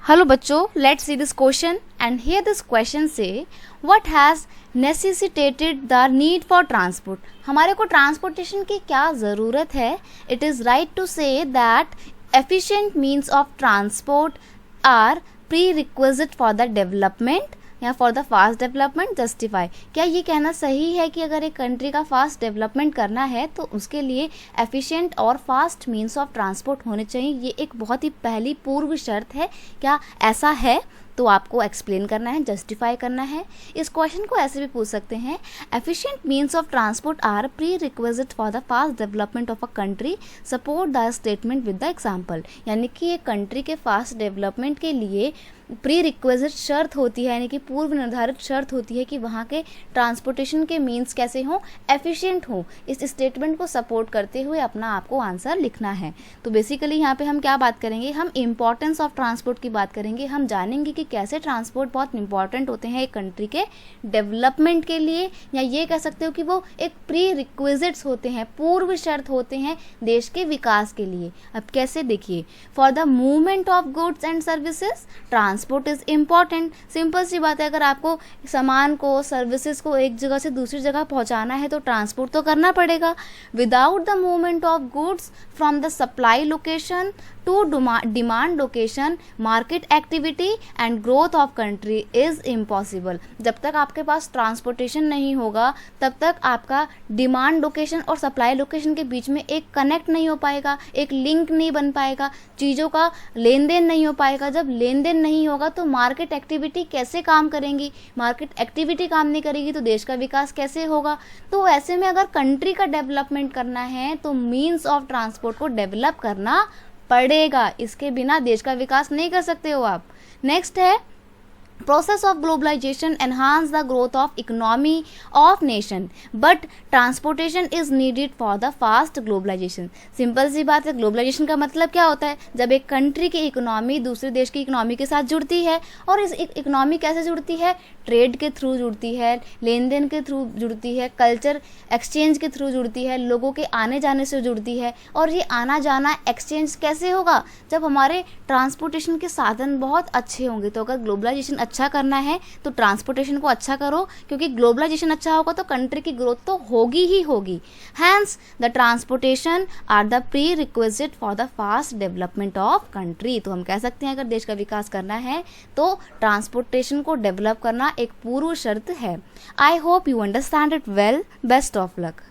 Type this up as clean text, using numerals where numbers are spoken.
Hello बच्चों, let's see this question and here this question से what has necessitated the need for transport. हमारे को transportation की क्या ज़रूरत है। It is right to say that efficient means of transport are prerequisite for the development या for the fast development justify. क्या ये कहना सही है कि अगर एक कंट्री का फास्ट डेवलपमेंट करना है तो उसके लिए एफिशिएंट और फास्ट मीन्स ऑफ ट्रांसपोर्ट होने चाहिए? ये एक बहुत ही पहली पूर्व शर्त है। क्या ऐसा है? तो आपको एक्सप्लेन करना है, जस्टिफाई करना है। इस क्वेश्चन को ऐसे भी पूछ सकते हैं, efficient means of transport are prerequisite for the fast development of a country, support the statement with the example. यानी कि एक कंट्री के फास्ट डेवलपमेंट के लिए प्री रिक्विजिट शर्त होती है, यानी कि पूर्व निर्धारित शर्त होती है कि वहाँ के ट्रांसपोर्टेशन के मीन्स कैसे हों, एफिशिएंट हों। इस स्टेटमेंट को सपोर्ट करते हुए अपना आपको आंसर लिखना है। तो बेसिकली यहाँ पे हम क्या बात करेंगे, हम इम्पॉर्टेंस ऑफ ट्रांसपोर्ट की बात करेंगे। हम जानेंगे कि कैसे ट्रांसपोर्ट बहुत इंपॉर्टेंट होते हैं एक कंट्री के डेवलपमेंट के लिए, या ये कह सकते हो कि वो एक प्री रिक्विजिट्स होते हैं, पूर्व शर्त होते हैं देश के विकास के लिए। अब कैसे, देखिए, for the movement of goods and services transport is important. Simple सी बात है, अगर आपको सामान को, सर्विसेज को एक जगह से दूसरी जगह पहुंचाना है तो ट्रांसपोर्ट तो करना पड़ेगा। Without the movement of goods from the supply location to demand location, market activity and growth of country is impossible. जब तक आपके पास ट्रांसपोर्टेशन नहीं होगा तब तक आपका डिमांड लोकेशन और सप्लाई लोकेशन के बीच में एक कनेक्ट नहीं हो पाएगा, एक लिंक नहीं बन पाएगा, चीज़ों का लेन देन नहीं हो पाएगा। जब लेन देन नहीं होगा तो मार्केट एक्टिविटी कैसे काम करेंगी, मार्केट एक्टिविटी काम नहीं करेगी तो देश का विकास कैसे होगा। तो ऐसे में अगर कंट्री का डेवलपमेंट करना है तो मीन्स ऑफ ट्रांसपोर्ट को डेवलप करना पड़ेगा। इसके बिना देश का विकास नहीं कर सकते हो आप। नेक्स्ट है, process of globalization enhance the growth of economy of nation but transportation is needed for the fast globalization। Simple सी बात है, ग्लोबलाइजेशन का मतलब क्या होता है, जब एक कंट्री की इकोनॉमी दूसरे देश की इकोनॉमी के साथ जुड़ती है। और इस इकोनॉमी कैसे जुड़ती है, ट्रेड के थ्रू जुड़ती है, लेन देन के थ्रू जुड़ती है, कल्चर एक्सचेंज के थ्रू जुड़ती है, लोगों के आने जाने से जुड़ती है। और ये आना जाना एक्सचेंज कैसे होगा, जब हमारे ट्रांसपोर्टेशन के साधन बहुत अच्छे होंगे। तो अगर ग्लोबलाइजेशन अच्छा करना है तो ट्रांसपोर्टेशन को अच्छा करो, क्योंकि ग्लोबलाइजेशन अच्छा होगा तो कंट्री की ग्रोथ तो होगी ही होगी। Hence the transportation are the prerequisite for the fast development of country. तो हम कह सकते हैं अगर देश का विकास करना है तो ट्रांसपोर्टेशन को डेवलप करना एक पूर्व शर्त है। I hope you understand it well. Best of luck.